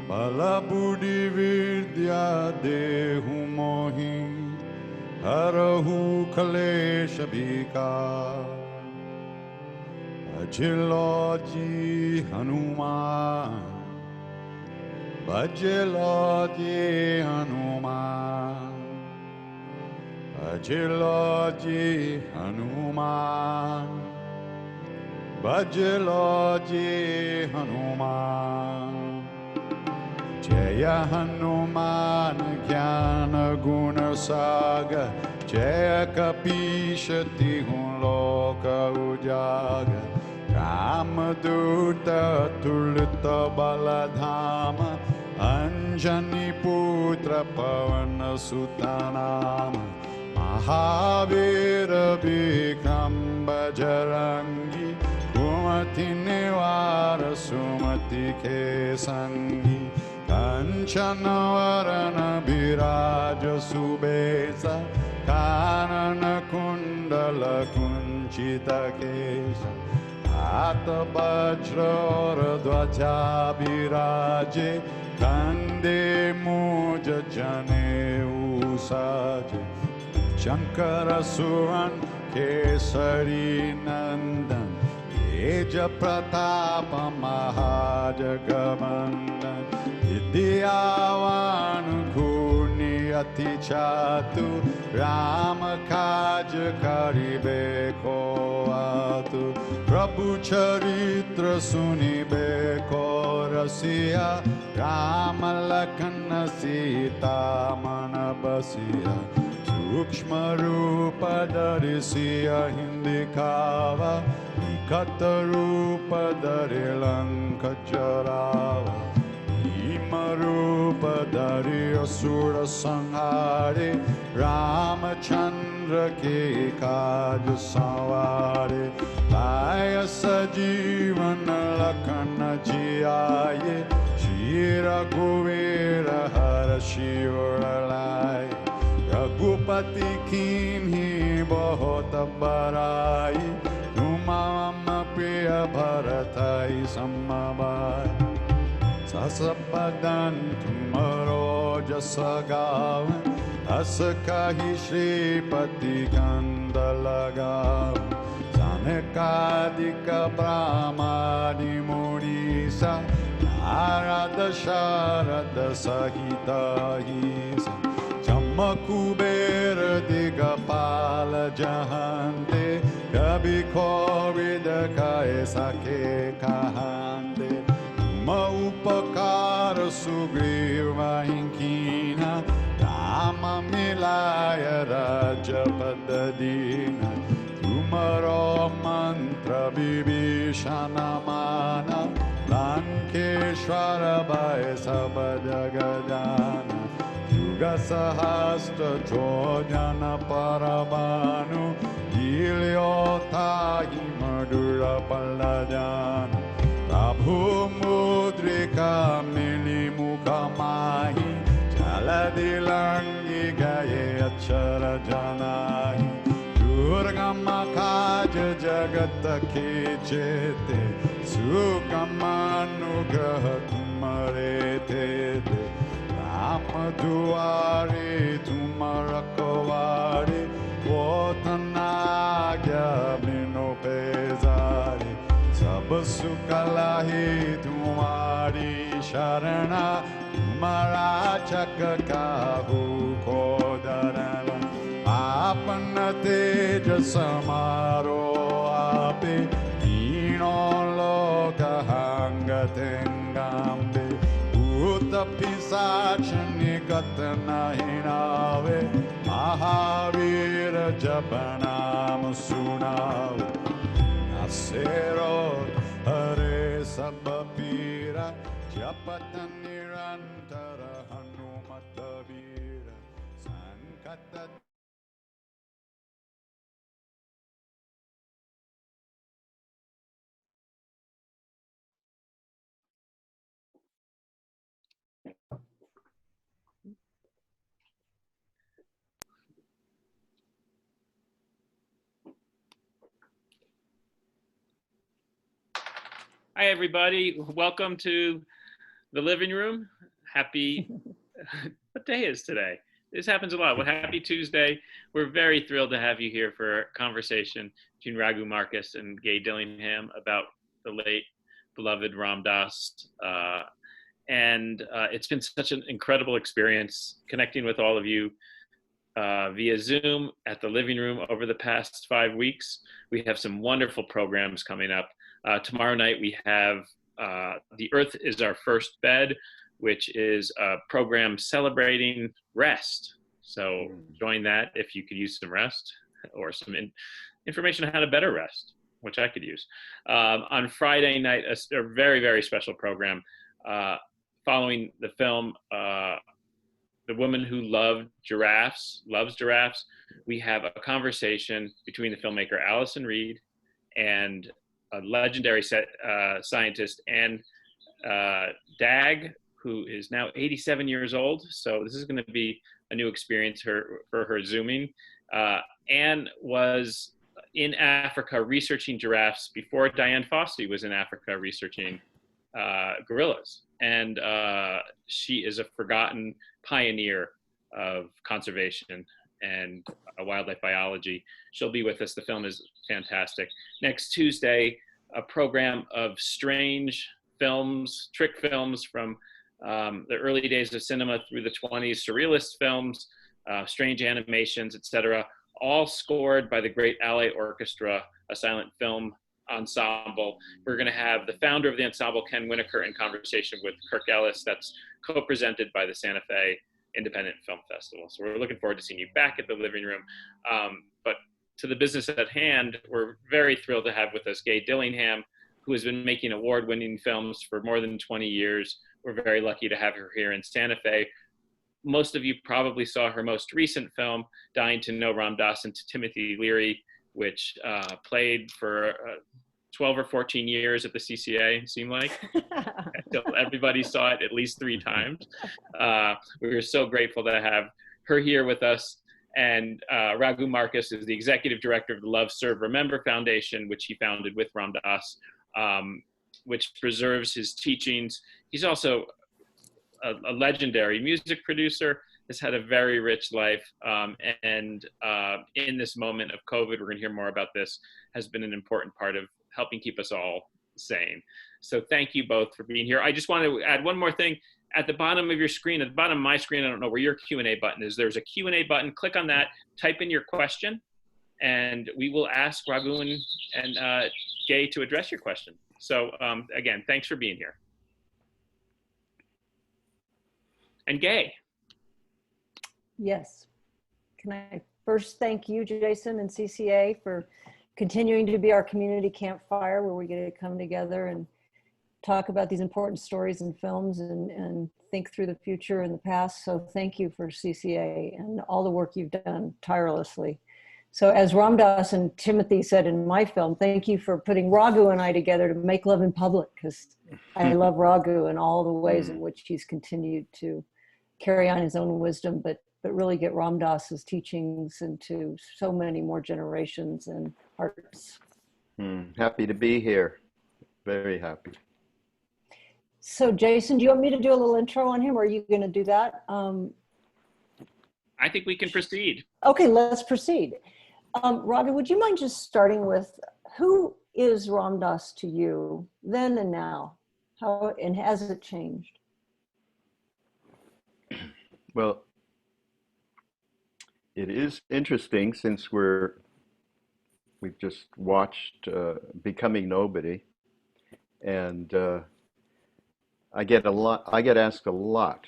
Bala buddhi vidya dehu mohi harahu kalesha bhika Bhajiloji Hanuman Bhajiloji Hanuman Bhajiloji Hanuman Bhajiloji Hanuman Jaya Hanuman Jnana Guna Saga Jaya Kapisha Tihun Loka Ujaga Ramaduta Tulita Baladhama Anjani Putra Pavana Sutanama Mahavira Bikram Bajarangi Kumati Nivara Sumati Kesangi Kanchanavarana Biraja Subesa Kanana Kundala Kunchita Kesha Ata Vajra Dvaja Biraje Kande Muja Jane Usaje Shankara Suran Kesari Nandan Teja Pratapa Mahajagamandan Vidyavan Kuniyati Chatu Rama Kaja Karibe Koatu Prabhu Charitra Sunibe Korasiya Rama Lakana Sita Manabasiya Sukshma Rupa Darisiya Hindikava Ikata Rupa Darilanka Jarava Ima Rupa Dari Asura Sanghare Ramachandra Ke Kaj Savare Laya Sajivana Lakana Jiaye Shira Govira Hara Shivara Laya Ragupati Kinhi Bahota Barai Tumama Priya Bharatai Samabhai Sasabadan Tumaro Jasagavan Asakahi Shripati Kandalagavan Sanekadika Brahmadi Murisa Narada Sharada Sahita Hisa Makubera Digapala Jahante Gabi Korida Kaesake Kahante Maupakara Sugriva Inkina Rama Milaya Raja Padadina Tumaro Mantra Bibhishana Mana Lankeshwara Bhaisa Bhajagadana Sahastra Jojana Parabanu Gilyota Madura Paladana Prabhu Mudrika Mili Mukamahi Jaladilangi Gaye Achara Janahi Durgama Kaja Jagata Kechete Sukamanu Graha Kumarete Amaduare Tumarakavare Votanagya Bino Pesare Sabasukalahi Tumari Sharana Tumara Chakakahu Kodarala Apana Teja Samaro Ape Dino Loka Hangatengambe Uta Pisachani Katana Hinave Mahavira Japanam Sunave Nasero Hare Sabapira Japatanirantara Hanumatavira Sankata. Hi, everybody. Welcome to the living room. Happy, what day is today? This happens a lot. Well, happy Tuesday. We're very thrilled to have you here for a conversation between Raghu Marcus and Gay Dillingham about the late beloved Ram Dass. And it's been such an incredible experience connecting with all of you via Zoom at the living room over the past 5 weeks. We have some wonderful programs coming up. Tomorrow night we have The Earth is Our First Bed, which is a program celebrating rest. So join that if you could use some rest or some information on how to better rest, which I could use. On Friday night, a very, very special program following the film The Woman Who Loves Giraffes. We have a conversation between the filmmaker Allison Reed and a legendary scientist, Anne Dagg, who is now 87 years old. So this is going to be a new experience for her Zooming. Anne was in Africa researching giraffes before Diane Fossey was in Africa researching gorillas. And she is a forgotten pioneer of conservation and wildlife biology. She'll be with us. The film is fantastic. Next Tuesday, a program of strange films, trick films from the early days of cinema through the 20s, surrealist films, strange animations, etc., all scored by the great Alley Orchestra, a silent film ensemble. We're going to have the founder of the ensemble, Ken Winokur, in conversation with Kirk Ellis. That's co-presented by the Santa Fe Independent Film Festival. So we're looking forward to seeing you back at the living room. But to the business at hand, we're very thrilled to have with us Gay Dillingham, who has been making award-winning films for more than 20 years. We're very lucky to have her here in Santa Fe. Most of you probably saw her most recent film, Dying to Know Ram Dass and Timothy Leary, which played for 12 or 14 years at the CCA, it seemed like, until everybody saw it at least 3 times. We were so grateful to have her here with us. And Raghu Marcus is the executive director of the Love, Serve, Remember Foundation, which he founded with Ram Dass, which preserves his teachings. He's also a legendary music producer, has had a very rich life, and in this moment of COVID, we're going to hear more about this, has been an important part of helping keep us all sane. So thank you both for being here. I just want to add one more thing. At the bottom of your screen, at the bottom of my screen, I don't know where your Q&A button is. There's a Q&A button. Click on that, type in your question, and we will ask Raghu and Gay to address your question. So again, thanks for being here. And Gay. Yes. Can I first thank you, Jason, and CCA for continuing to be our community campfire where we get to come together and talk about these important stories and films and think through the future and the past. So thank you for CCA and all the work you've done tirelessly. So as Ram Dass and Timothy said in my film, thank you for putting Raghu and I together to make love in public, because I love Raghu and all the ways in which he's continued to carry on his own wisdom, but really get Ram Dass's teachings into so many more generations and hearts. Happy to be here. Very happy. So Jason, do you want me to do a little intro on him, or are you going to do that? I think we can proceed. Okay, let's proceed. Raghu, would you mind just starting with, who is Ram Dass to you then and now? How, and has it changed? Well, it is interesting, since we've just watched Becoming Nobody, and I get asked a lot,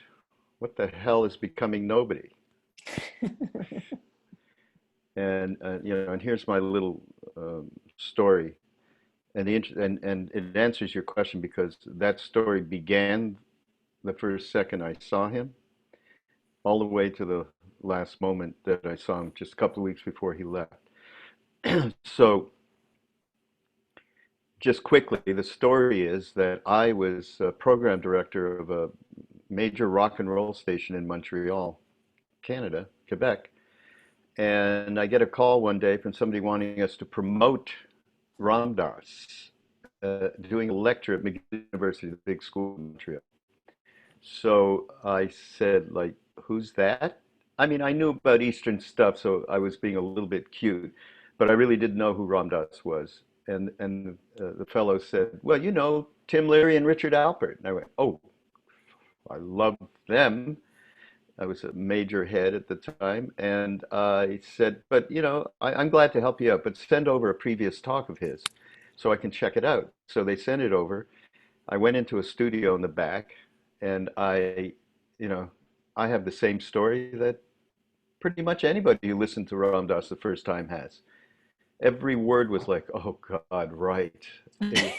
what the hell is becoming nobody? And and here's my little story, and it answers your question, because that story began the first second I saw him, all the way to the last moment that I saw him just a couple of weeks before he left. So just quickly, the story is that I was a program director of a major rock and roll station in Montreal, Canada, Quebec. And I get a call one day from somebody wanting us to promote Ram Dass, doing a lecture at McGill University, the big school in Montreal. So I said, like, who's that? I mean, I knew about Eastern stuff, so I was being a little bit cute, but I really didn't know who Ram Dass was. And the fellow said, well, you know, Tim Leary and Richard Alpert. And I went, oh, I love them. I was a major head at the time. And I said, but, you know, I'm glad to help you out, but send over a previous talk of his so I can check it out. So they sent it over. I went into a studio in the back, and you know, I have the same story that pretty much anybody who listened to Ram Dass the first time has. Every word was like, oh God, right. It,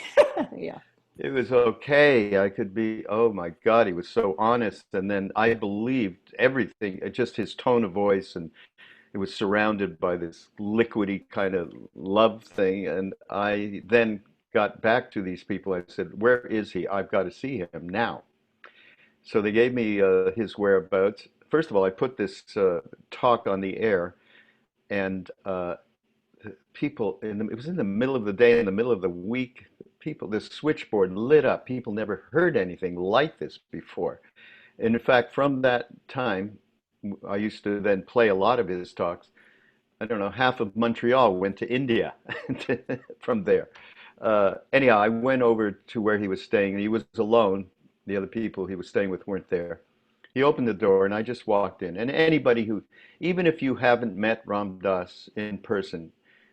Yeah. it was okay. I could be, oh my God, he was so honest. And then I believed everything, just his tone of voice, and it was surrounded by this liquidy kind of love thing. And I then got back to these people. I said, where is he? I've got to see him now. So they gave me his whereabouts. First of all, I put this talk on the air, and people, it was in the middle of the day, in the middle of the week, people, this switchboard lit up. People never heard anything like this before. And in fact, from that time, I used to then play a lot of his talks. I don't know, half of Montreal went to India from there. Anyhow, I went over to where he was staying, and he was alone. The other people he was staying with weren't there. He opened the door, and I just walked in. And anybody who, even if you haven't met Ram Dass in person,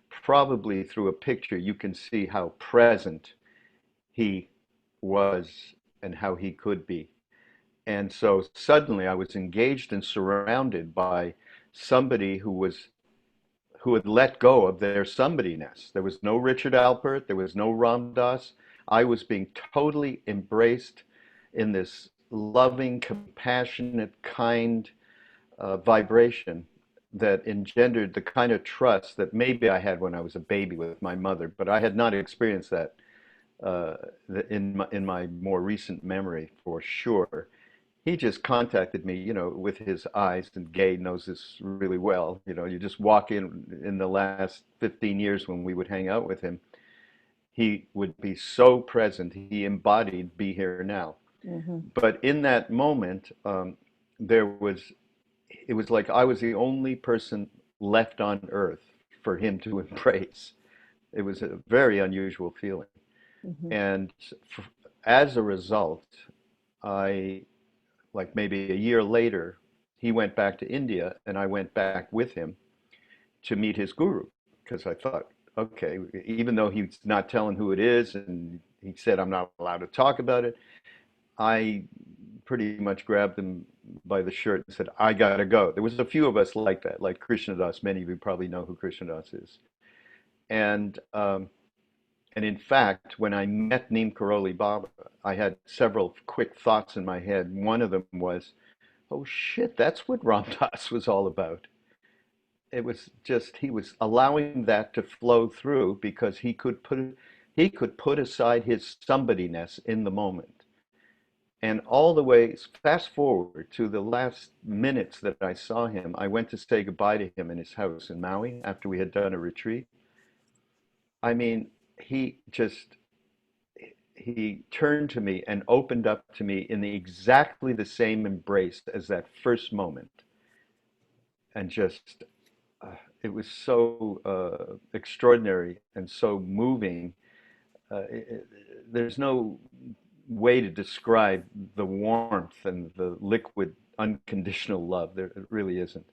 probably through a picture, you can see how present he was and how he could be. And so suddenly I was engaged and surrounded by somebody who had let go of their somebodyness. There was no Richard Alpert, there was no Ram Dass. I was being totally embraced in this loving, compassionate, kind vibration that engendered the kind of trust that maybe I had when I was a baby with my mother, but I had not experienced that uh, in my more recent memory for sure. He just contacted me, you know, with his eyes, and Gay knows this really well. You know, you just walk in the last 15 years when we would hang out with him, he would be so present. He embodied be here now. Hmm. But in that moment, there was, it was like I was the only person left on earth for him to embrace. It was a very unusual feeling. Hmm. And as a result, I, like maybe a year later, he went back to India, and I went back with him to meet his guru, because I thought, okay, even though he's not telling who it is, and he said I'm not allowed to talk about it, I pretty much grabbed him by the shirt and said, I gotta go. There was a few of us like that, like Krishna Das. Many of you probably know who Krishna Das is. And and in fact, when I met Neem Karoli Baba, I had several quick thoughts in my head. One of them was, oh shit, that's what Ram Dass was all about. It was just, he was allowing that to flow through because he could put aside his somebodyness in the moment. And all the way, fast forward to the last minutes that I saw him, I went to say goodbye to him in his house in Maui after we had done a retreat. I mean, he just, he turned to me and opened up to me in exactly the same embrace as that first moment. And just, it was so extraordinary and so moving. There's no way to describe the warmth and the liquid unconditional love. There it really isn't.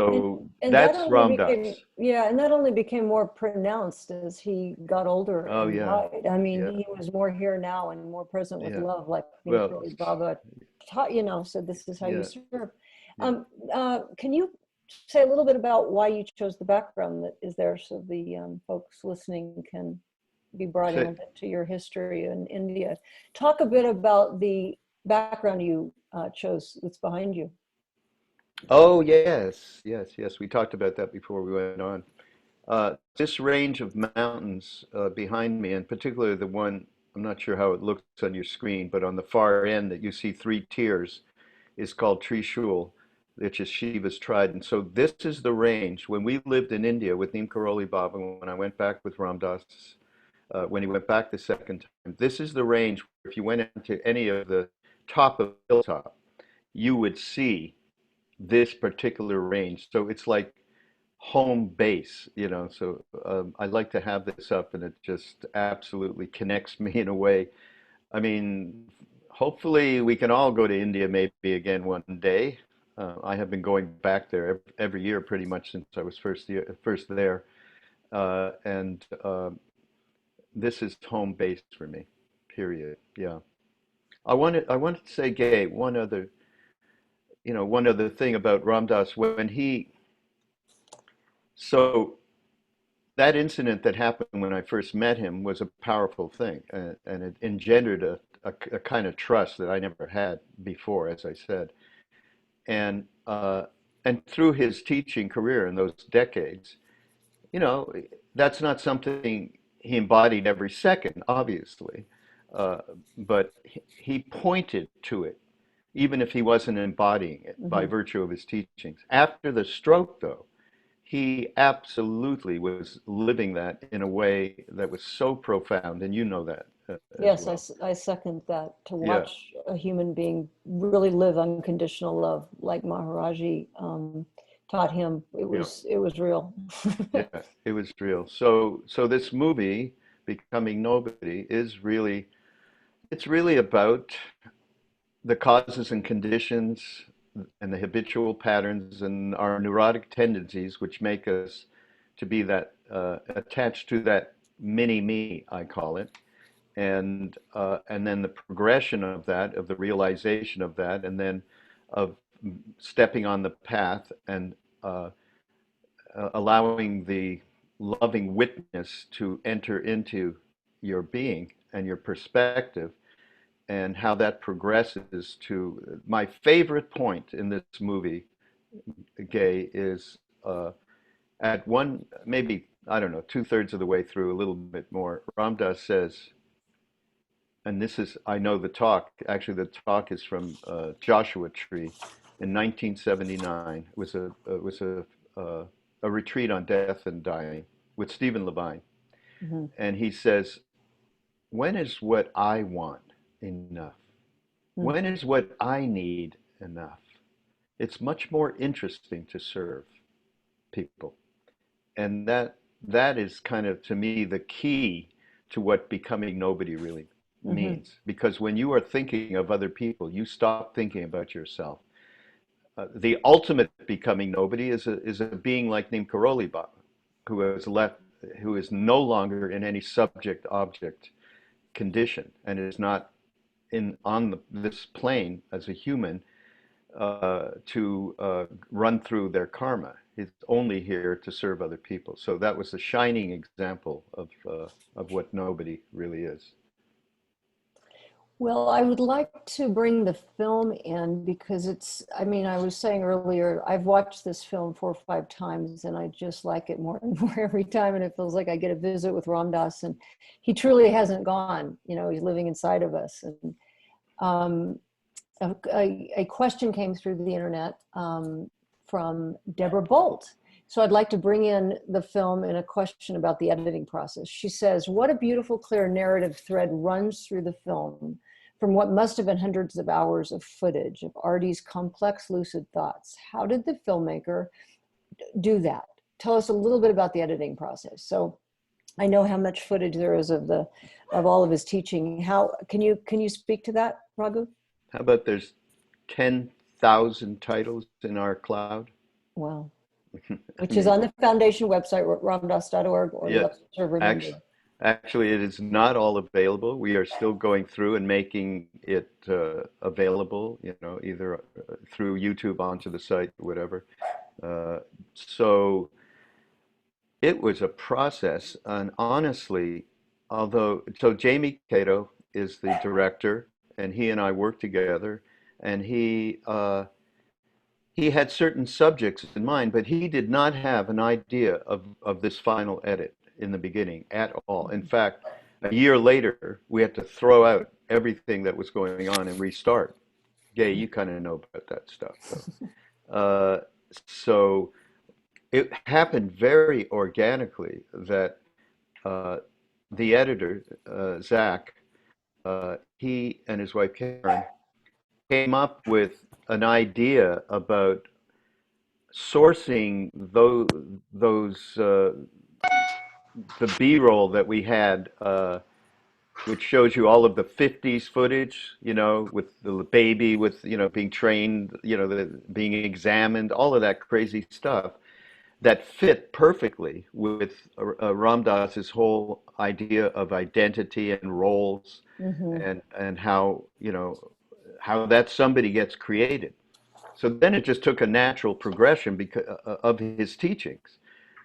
And, So and that that's only Ram became, Dass. yeah, and that only became more pronounced as he got older Oh and yeah, died. I mean, yeah, he was more here now and more present with yeah. love, like Well, Neem Baba taught, you know, said this is how you yeah, serve. yeah. Can you say a little bit about why you chose the background that is there so the folks listening can be brought in a So, bit to your history in India? Talk a bit about the background you chose that's behind you. oh yes, yes, yes. We talked about that before we went on. This range of mountains behind me, and particularly the one, I'm not sure how it looks on your screen, but on the far end that you see three tiers, is called Trishul, which is Shiva's trident. So this is the range. When we lived in India with Neem Karoli Baba, when I went back with Ram Dass, when he went back the second time, this is the range where if you went into any of the top of the hilltop, you would see this particular range. So it's like home base, you know. So I like to have this up, and it just absolutely connects me in a way. I mean, hopefully we can all go to India maybe again one day. I have been going back there every year pretty much since I was first there, and this is home base for me. Period. Yeah. I wanted to say, Gay, one other thing about Ram Dass when he so that incident that happened when I first met him was a powerful thing, and it engendered a kind of trust that I never had before, as I said. And and through his teaching career in those decades, you know, that's not something he embodied every second, obviously, uh, but he pointed to it, even if he wasn't embodying it by Hmm. virtue of his teachings. After the stroke, though, he absolutely was living that in a way that was so profound, and you know that as Yes, well. I second that. To Yeah, watch a human being really live unconditional love, like Maharaji taught him, yeah, it was real. yeah. It was real. So this movie, Becoming Nobody, it's really about the causes and conditions and the habitual patterns and our neurotic tendencies, which make us to be that attached to that mini me, I call it, and then the progression of that, of the realization of that, and then of stepping on the path and uh, allowing the loving witness to enter into your being and your perspective, and how that progresses to my favorite point in this movie, Gay, is at one, maybe, I don't know, two-thirds of the way through, a little bit more, Ram Dass says, and this is, I know the talk, actually the talk is from Joshua Tree in 1979. It was a retreat on death and dying with Stephen Levine. Mhm. And he says, when is what I want enough? Mm. When is what I need enough? It's much more interesting to serve people. And that is kind of, to me, the key to what becoming nobody really Mhm. means. Because when you are thinking of other people, you stop thinking about yourself. The ultimate becoming nobody is a being like Neem Karoli Baba, who has left, who is no longer in any subject object condition, and is not in on this plane as a human to run through their karma. It's only here to serve other people. So that was a shining example of what nobody really is. Well, I would like to bring the film in because I mean, I was saying earlier, I've watched this film 4 or 5 times and I just like it more and more every time. And it feels like I get a visit with Ram Dass, and he truly hasn't gone, he's living inside of us. And um, a question came through the internet from Deborah Bolt. So I'd like to bring in the film and a question about the editing process. She says, what a beautiful, clear narrative thread runs through the film from what must have been hundreds of hours of footage of Artie's complex, lucid thoughts. How did the filmmaker do that? Tell us a little bit about the editing process. So I know how much footage there is of all of his teaching. How can you speak to that, Raghu? How about there's 10,000 titles in our cloud? Wow. I Which is mean, on the foundation website, ramdas.org, or the yeah, website are remembered. actually, actually, it is not all available. We are still going through and making it available, either through YouTube onto the site, whatever. Uh, so it was a process, and honestly, so Jamie Cato is the director, and he and I worked together, and he had certain subjects in mind, but he did not have an idea of this final edit in the beginning at all. In fact, a year later, we had to throw out everything that was going on and restart. Gay, you kind of know about that stuff, though. Uh, so it happened very organically that uh, the editor, Zach, he and his wife Karen came up with an idea about sourcing those the B-roll that we had, which shows you all of the 50s footage, with the baby, with, being trained, being examined, all of that crazy stuff that fit perfectly with Ram Dass's whole idea of identity and roles, Mm-hmm. and how, how that somebody gets created. So then it just took a natural progression because of his teachings.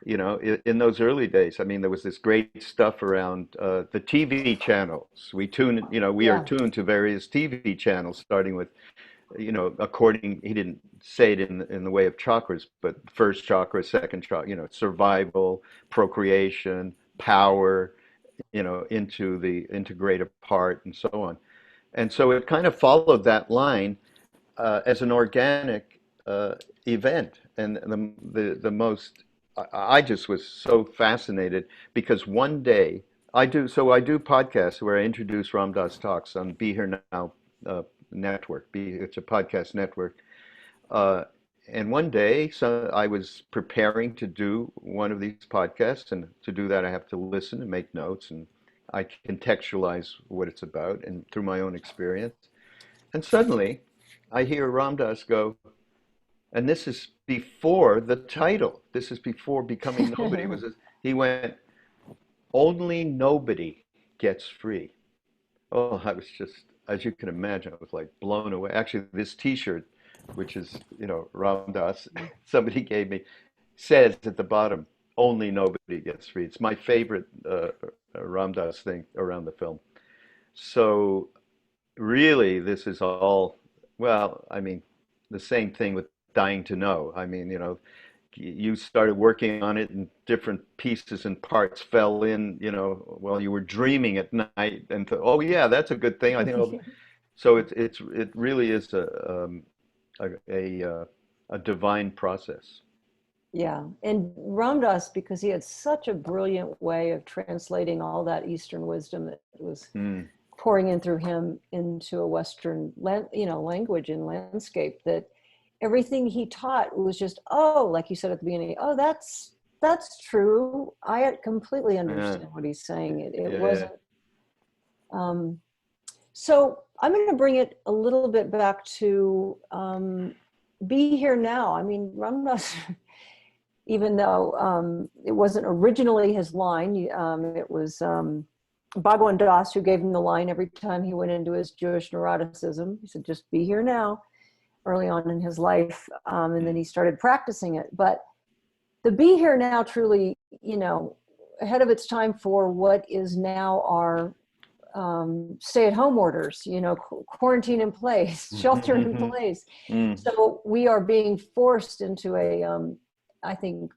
In those early days, I mean, there was this great stuff around the TV channels. We are Yeah. tuned to various TV channels, starting with, he didn't say it in the way of chakras, but first chakra, second chakra, survival, procreation, power, into the integrative part, and so on. And so it kind of followed that line as an organic event. And the most, I just was so fascinated because one day I do podcasts where I introduce Ram Dass talks on Be Here Now network. It's a podcast network. Uh, and one day, so I was preparing to do one of these podcasts, and to do that, I have to listen and make notes, and I contextualize what it's about, and through my own experience. And suddenly, I hear Ram Dass go, and this is before the title. This is before Becoming Nobody. He went, only nobody gets free. Oh, I was just, as you can imagine, I was like blown away. Actually, this T-shirt, which is, Ram Dass, somebody gave me, says at the bottom, only nobody gets free. It's my favorite Ram Dass thing around the film. So really, this is all, well, I mean, the same thing with Dying to Know. I mean, you started working on it and different pieces and parts fell in, while you were dreaming at night and thought, oh yeah, that's a good thing. I think so. It really is a divine process. Yeah, and Ram Dass, because he had such a brilliant way of translating all that Eastern wisdom that was pouring in through him into a Western, language and landscape, that everything he taught was just, oh, like you said at the beginning, oh, that's true. I completely understand what he's saying. It wasn't. So I'm going to bring it a little bit back to Be Here Now. I mean, Ram Dass, even though it wasn't originally his line, it was Bhagwan Das who gave him the line every time he went into his Jewish neuroticism. He said, just be here now, early on in his life. And then he started practicing it. But the Be Here Now truly, ahead of its time for what is now our stay-at-home orders, quarantine in place, shelter in place. So we are being forced into I think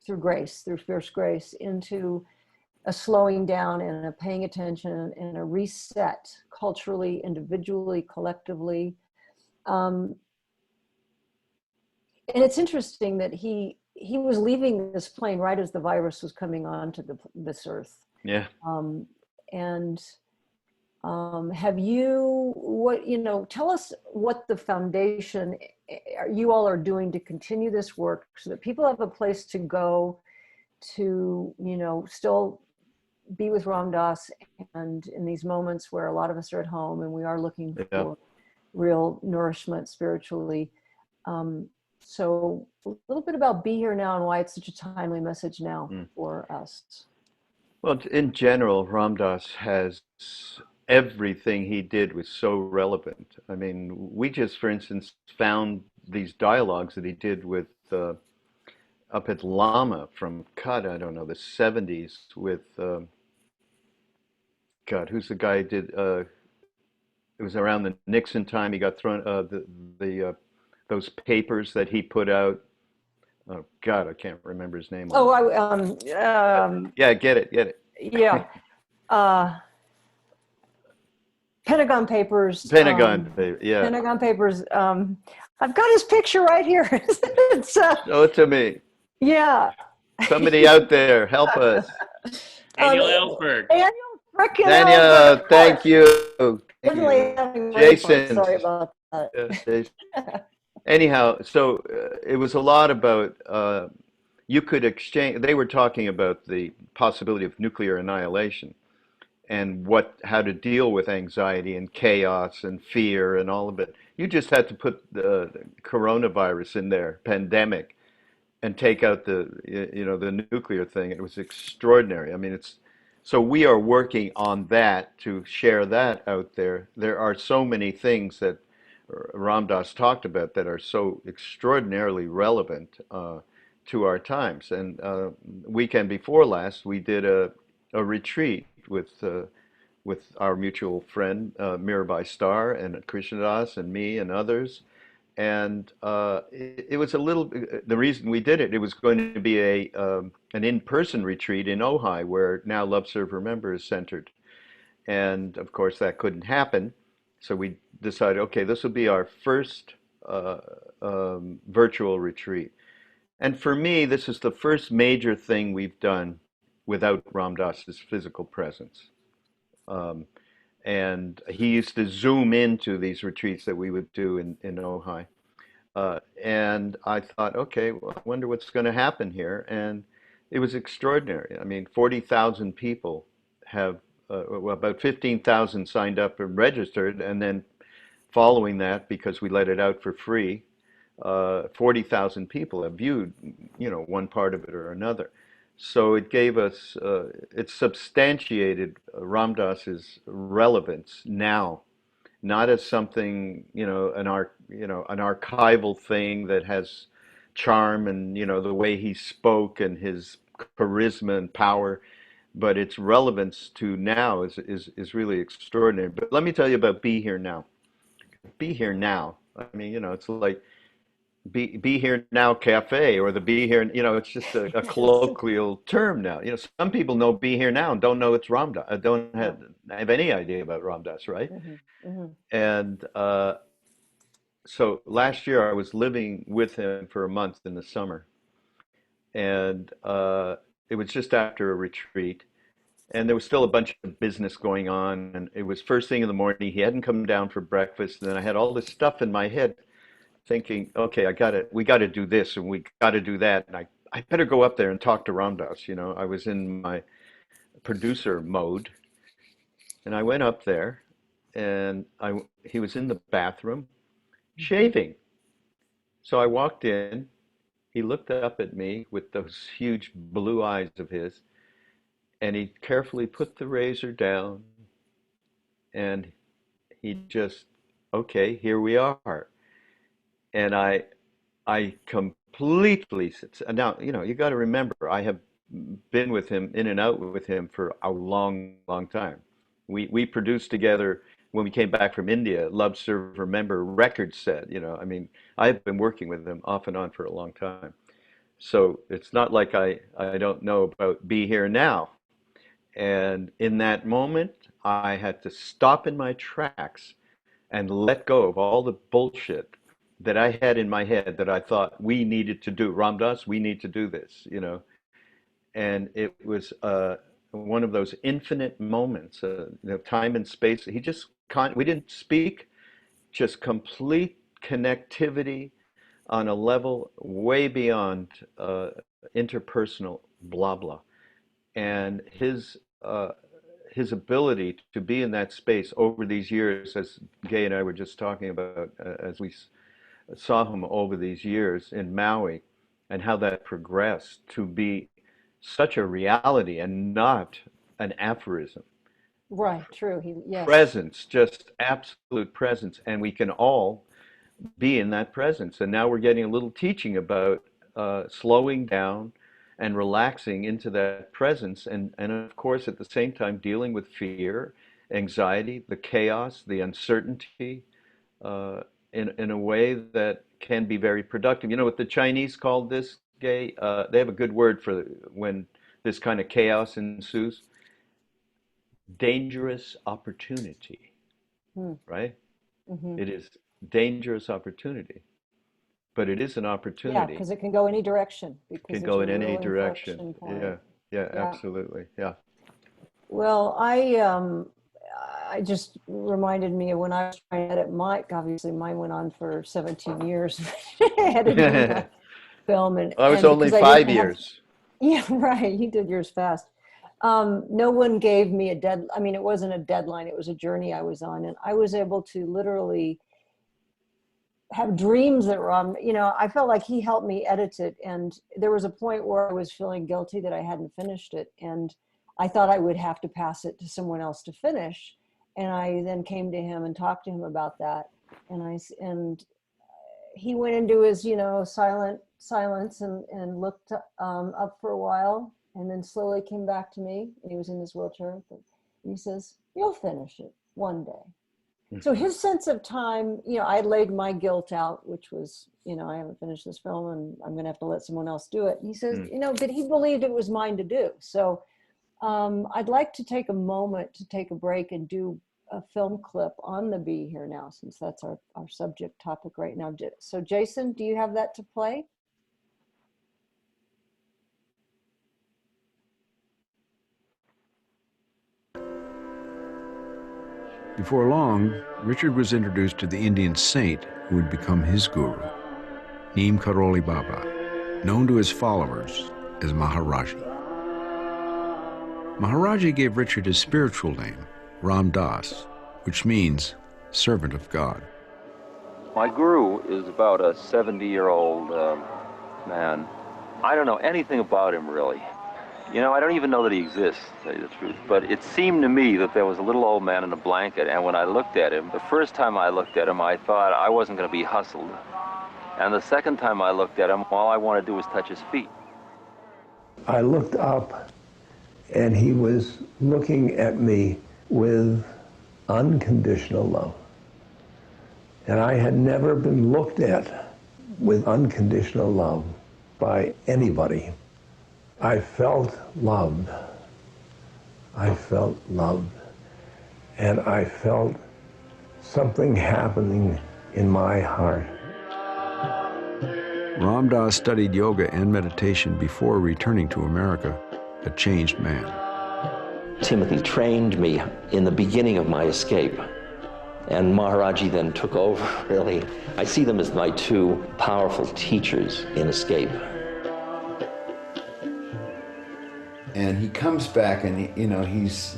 through fierce grace, into a slowing down and a paying attention and a reset culturally, individually, collectively. And it's interesting that he was leaving this plane right as the virus was coming onto this earth. Yeah. And have you, tell us what the foundation you all are doing to continue this work so that people have a place to go to, still be with Ram Dass, and in these moments where a lot of us are at home and we are looking for real nourishment spiritually. So a little bit about Be Here Now and why it's such a timely message now for us. Well, in general, Ram Dass has everything he did was so relevant. I mean, we just, for instance, found these dialogues that he did with up at Lama from I don't know, the 70s with who's the guy who did it was around the Nixon time. He got thrown those papers that he put out. Oh God, I can't remember his name. Yeah, get it. Yeah. Pentagon Papers. Pentagon Papers. I've got his picture right here. Show it to me. Yeah. Somebody out there, help us. Daniel Ellsberg. Daniel frickin' Daniel, Ellsberg. thank you. Definitely having brain fart. Jason, Sorry about that. Jason. Anyhow, so it was a lot about you could exchange. They were talking about the possibility of nuclear annihilation and how to deal with anxiety and chaos and fear and all of it. You just had to put the coronavirus in there, pandemic, and take out the nuclear thing. It was extraordinary. I mean, it's so we are working on that to share that out there. There are so many things that Ram Dass talked about that are so extraordinarily relevant to our times. And weekend before last, we did a retreat with our mutual friend Mirabai Starr and Krishnadas and me and others. And it was a little. The reason we did it, it was going to be an in-person retreat in Ojai, where now Love Serve Remember is centered. And of course, that couldn't happen. So we decided, okay, this will be our first virtual retreat. And for me, this is the first major thing we've done without Ram Dass's physical presence. Um, and he used to zoom into these retreats that we would do in Ojai. And I thought, okay, well, I wonder what's going to happen here. And it was extraordinary. I mean, 40,000 people have, well, about 15,000 signed up and registered. And then following that, because we let it out for free, 40,000 people have viewed, one part of it or another. So it gave us, it substantiated Ram Dass's relevance now, not as something, an archival thing that has charm and, the way he spoke and his charisma and power, but its relevance to now is really extraordinary. But let me tell you about Be Here Now. Be Here Now. I mean, it's like be Here Now Cafe or the Be Here, it's just a colloquial term now. Some people know Be Here Now and don't know it's Ram Dass, don't have any idea about Ram Dass, right? Mm-hmm. Mm-hmm. And so last year I was living with him for a month in the summer, and it was just after a retreat, and there was still a bunch of business going on, and it was first thing in the morning. He hadn't come down for breakfast, and then I had all this stuff in my head, thinking, okay, we got to do this, and we got to do that, and I better go up there and talk to Ram Dass. I was in my producer mode, and I went up there, and he was in the bathroom shaving. So I walked in. He looked up at me with those huge blue eyes of his, and he carefully put the razor down, and he just, okay, here we are. And I completely, now, you got to remember, I have been with him, in and out with him for a long, long time. We produced together when we came back from India, Love Serve Remember record set, I mean, I've been working with him off and on for a long time. So it's not like I don't know about Be Here Now. And in that moment, I had to stop in my tracks and let go of all the bullshit that I had in my head that I thought we needed to do. Ram Dass, we need to do this. And it was one of those infinite moments, time and space. We didn't speak, just complete connectivity on a level way beyond interpersonal blah blah. And his ability to be in that space over these years, as Gay and I were just talking about, as we saw him over these years in Maui, and how that progressed to be such a reality and not an aphorism. Right, true. Yes. Presence, just absolute presence, and we can all be in that presence. And now we're getting a little teaching about slowing down and relaxing into that presence, and of course at the same time dealing with fear, anxiety, the chaos, the uncertainty, in a way that can be very productive. You know what the Chinese called this, Gay? They have a good word for when this kind of chaos ensues. Dangerous opportunity, Hmm. right? Mm-hmm. It is dangerous opportunity, but it is an Yeah, opportunity. because it can go any direction. It Because can there's go a in any real direction. inflection point. Yeah, Yeah. absolutely. Yeah. Well, I just reminded me of when I was trying to edit Mike. Obviously, mine went on for 17 years. Editing my film, I was and only because I 5 years. yeah, right. You did yours fast. No one gave me a dead. I mean, it wasn't a deadline. It was a journey I was on, and I was able to literally have dreams that were on. I felt like he helped me edit it, and there was a point where I was feeling guilty that I hadn't finished it, and I thought I would have to pass it to someone else to finish. And I then came to him and talked to him about that, and he went into his silence and looked up for a while, and then slowly came back to me, and he was in his wheelchair, and he says, "You'll finish it one day." So his sense of time, I laid my guilt out, which was, I haven't finished this film and I'm going to have to let someone else do it. And he says, but he believed it was mine to do. So I'd like to take a moment to take a break and do a film clip on the Be Here Now, since that's our subject topic right now. So Jason, do you have that to play? Before long, Richard was introduced to the Indian saint who would become his guru, Neem Karoli Baba, known to his followers as Maharaji. Maharaji gave Richard his spiritual name, Ram Das, which means servant of God. My guru is about a 70-year-old man. I don't know anything about him, really. I don't even know that he exists, to tell you the truth. But it seemed to me that there was a little old man in a blanket, and when I looked at him, the first time I looked at him, I thought I wasn't going to be hustled. And the second time I looked at him, all I wanted to do was touch his feet. I looked up, and he was looking at me with unconditional love. And I had never been looked at with unconditional love by anybody. I felt loved. I felt loved. And I felt something happening in my heart. Ram Dass studied yoga and meditation before returning to America, a changed man. Timothy trained me in the beginning of my escape, and Maharaji then took over, really. I see them as my two powerful teachers in escape. And he comes back and, he's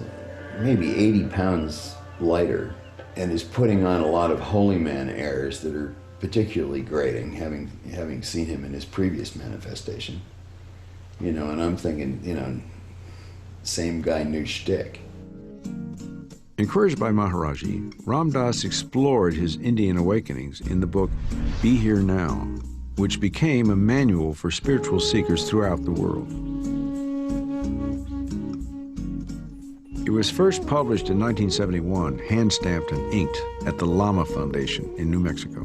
maybe 80 pounds lighter and is putting on a lot of holy man airs that are particularly grating, having seen him in his previous manifestation. And I'm thinking, same guy, new shtick. Encouraged by Maharaji, Ram Dass explored his Indian awakenings in the book Be Here Now, which became a manual for spiritual seekers throughout the world. It was first published in 1971, hand-stamped and inked at the Lama Foundation in New Mexico.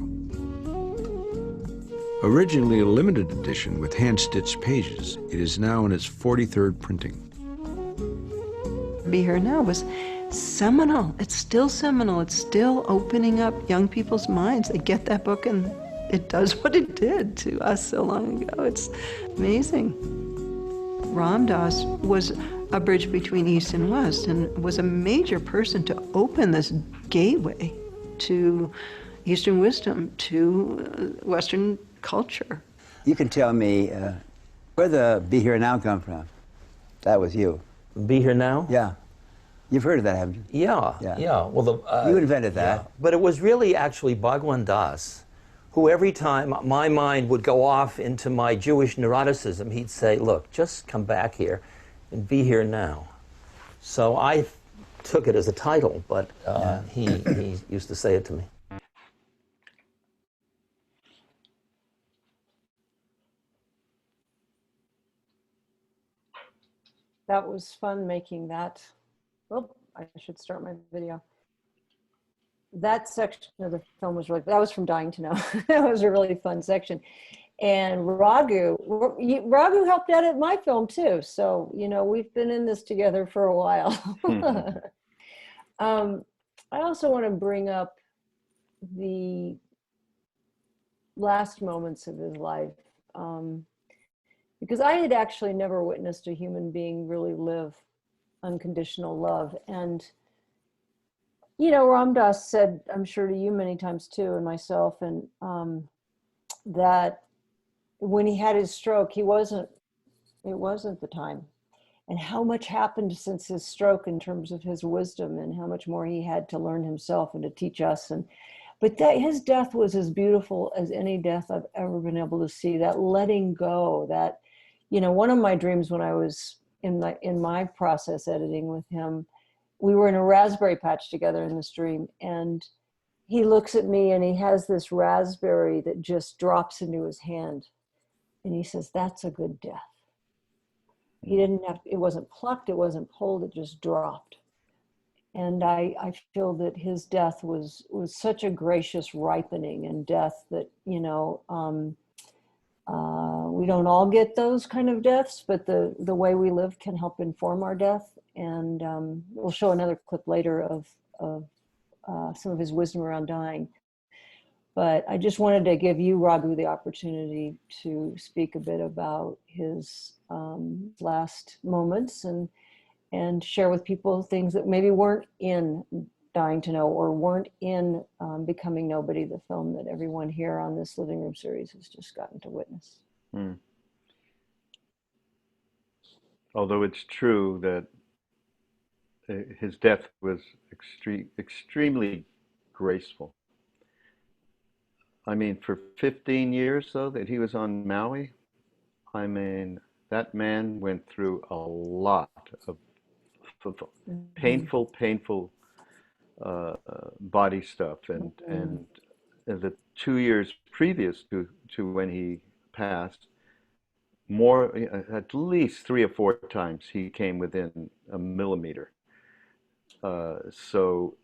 Originally a limited edition with hand-stitched pages, it is now in its 43rd printing. Be Here Now was seminal. It's still seminal. It's still opening up young people's minds. They get that book and it does what it did to us so long ago. It's amazing. Ram Dass was a bridge between East and West and was a major person to open this gateway to Eastern wisdom, to Western culture. You can tell me where the Be Here Now come from. That was you. Be Here Now? Yeah. You've heard of that, haven't you? Yeah. Well, you invented that. Yeah. But it was really actually Bhagwan Das, who every time my mind would go off into my Jewish neuroticism, he'd say, look, just come back here and be here now. So I took it as a title, but he used to say it to me. That was fun making that. Oh, I should start my video. That section of the film was that was from Dying to Know. That was a really fun section. And Raghu helped edit my film too. So, we've been in this together for a while. I also want to bring up the last moments of his life. Because I had actually never witnessed a human being really live unconditional love. And You know, Ram Dass said, I'm sure to you many times too, and myself, and that when he had his stroke, it wasn't the time. And how much happened since his stroke in terms of his wisdom, and how much more he had to learn himself and to teach us. But that his death was as beautiful as any death I've ever been able to see. That letting go, that, you know, one of my dreams when I was in my process editing with him, we were in a raspberry patch together in this dream, and he looks at me and he has this raspberry that just drops into his hand, and he says, "That's a good death." He didn't have, it wasn't plucked, it wasn't pulled, it just dropped. And I feel that his death was such a gracious ripening and death that, you know, we don't all get those kind of deaths, but the way we live can help inform our death. And we'll show another clip later of some of his wisdom around dying. But I just wanted to give you, Raghu, the opportunity to speak a bit about his last moments and share with people things that maybe weren't in Dying to Know or weren't in Becoming Nobody, the film that everyone here on this Living Room series has just gotten to witness. Although it's true that his death was extremely graceful. I mean, for 15 years, though, that he was on Maui, I mean, that man went through a lot of painful body stuff. And the 2 years previous to when he passed, more, at least 3 or 4 times he came within a millimeter. So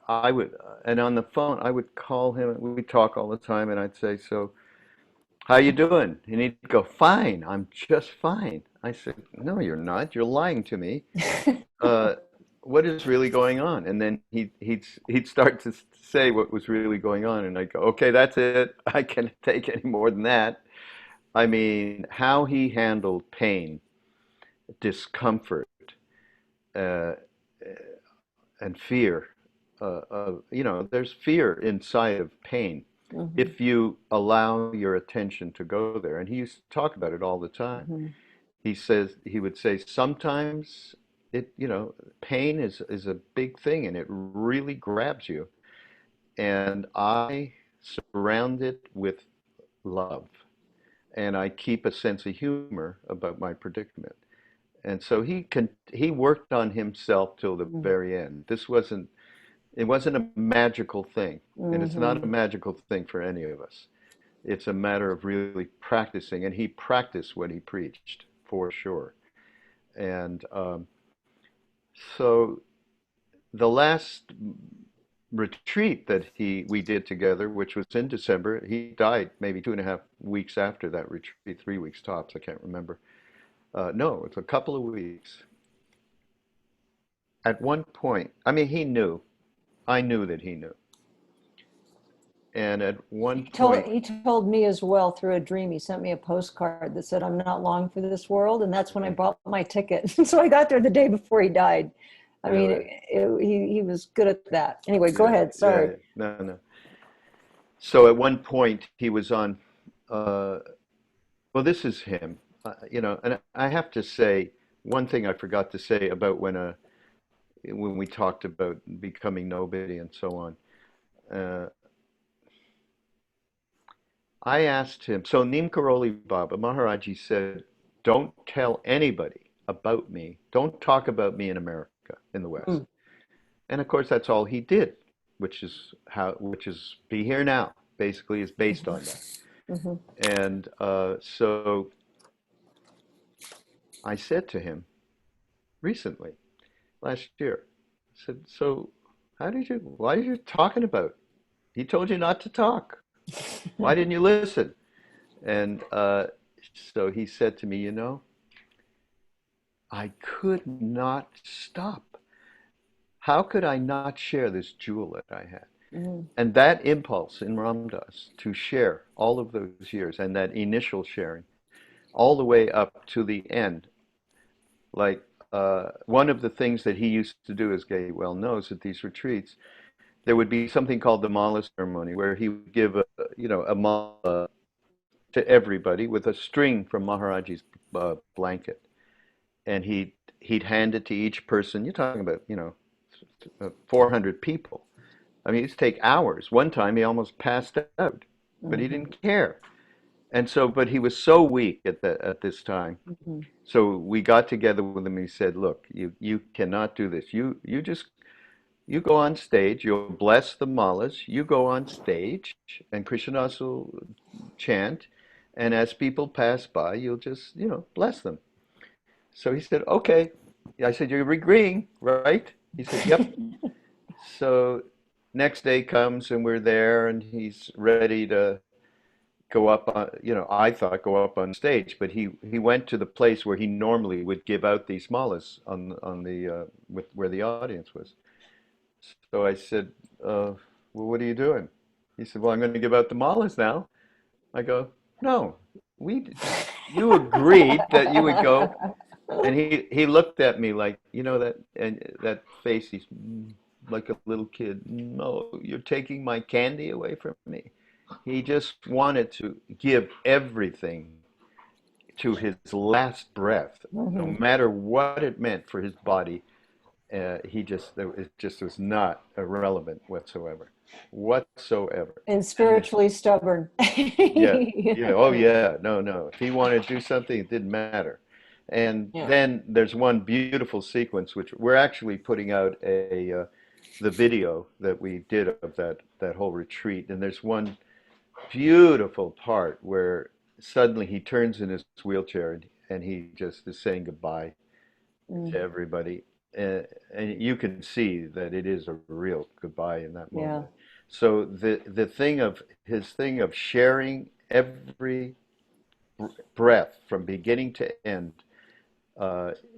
I would, and on the phone, I would call him. We'd talk all the time, and I'd say, "So, how you doing?" And he'd go, "Fine, I'm just fine." I said, "No, you're not. You're lying to me. What is really going on?" And then he'd start to say what was really going on, and I'd go, "Okay, that's it. I can't take any more than that." I mean, how he handled pain, discomfort, uh, and fear. You know, there's fear inside of pain if you allow your attention to go there. And he used to talk about it all the time. He would say, sometimes you know, pain is a big thing and it really grabs you. And I surround it with love. And I keep a sense of humor about my predicament. And so he worked on himself till the very end. It wasn't a magical thing, and it's not a magical thing for any of us. It's a matter of really practicing, and he practiced what he preached for sure. And so the last retreat that we did together, which was in December, he died maybe 2.5 weeks after that retreat, 3 weeks tops, I can't remember. No, it's a couple of weeks. At one point, I mean, he knew. I knew that he knew. And at one point, He told me as well through a dream. He sent me a postcard that said, "I'm not long for this world." And that's when I bought my ticket. So I got there the day before he died. I mean, he was good at that. Anyway, go ahead. Sorry. No. So at one point he was on, well, this is him, you know, and I have to say one thing I forgot to say about when we talked about becoming nobody and so on. I asked him, so Neem Karoli Baba Maharaji said, "Don't tell anybody about me. Don't talk about me in America, in the West." And of course, that's all he did, which is Be Here Now, basically, is based on that. And so I said to him recently, last year, I said, "So why are you talking about it? He told you not to talk. Why didn't you listen?" And so he said to me, "You know, I could not stop. How could I not share this jewel that I had?" And that impulse in Ram Dass to share all of those years and that initial sharing all the way up to the end, like one of the things that he used to do, as Gay well knows, at these retreats, there would be something called the mala ceremony, where he would give a mala to everybody with a string from Maharaji's blanket, and he'd hand it to each person. You're talking about 400 people. I mean, it used to take hours. One time he almost passed out, but he didn't care. And so, but he was so weak at this time. So we got together with him and he said, look, you cannot do this. You go on stage, you'll bless the malas, you go on stage, and Krishnadas will chant, and as people pass by, you'll just, bless them. So he said, okay. I said, you're agreeing, right? He said, yep. So next day comes and we're there and he's ready to go up on, I thought go up on stage, but he went to the place where he normally would give out these malas on the where the audience was. So I said, well, what are you doing? He said, well, I'm going to give out the malas now. I go, no, you agreed that you would go. And he looked at me like, that face, he's like a little kid. No, you're taking my candy away from me. He just wanted to give everything to his last breath, no matter what it meant for his body. It just was not irrelevant whatsoever. And spiritually stubborn. Yeah. Oh yeah. No. If he wanted to do something, it didn't matter. And then there's one beautiful sequence which we're actually putting out the video that we did of that whole retreat. And there's one beautiful part where suddenly he turns in his wheelchair and he just is saying goodbye to everybody. And you can see that it is a real goodbye in that moment. So his thing of sharing every breath from beginning to end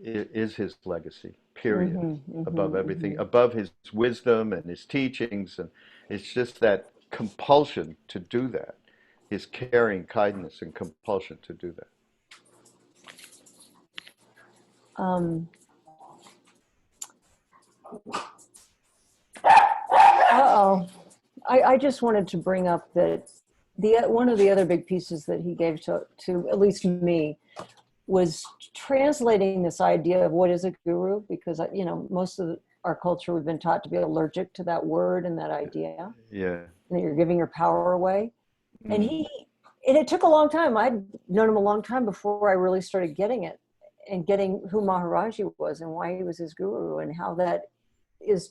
is his legacy, period, above everything, above his wisdom and his teachings. And it's just that compulsion to do that, his caring, kindness, and compulsion to do that. I just wanted to bring up that one of the other big pieces that he gave to at least me was translating this idea of what is a guru, because most of our culture, we've been taught to be allergic to that word and that idea. Yeah. And that you're giving your power away. And it took a long time. I'd known him a long time before I really started getting it and getting who Maharaji was and why he was his guru and how that is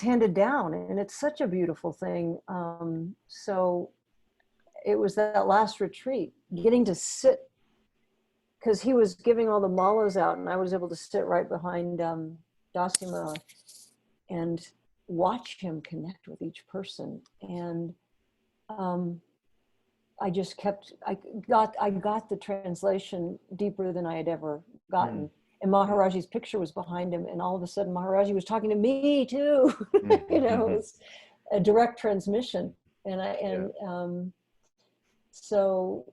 handed down. And it's such a beautiful thing. So it was that last retreat, getting to sit, because he was giving all the malas out and I was able to sit right behind Dasima and watch him connect with each person. And I got the translation deeper than I had ever gotten. And Maharaji's picture was behind him, and all of a sudden Maharaji was talking to me too. It was a direct transmission. So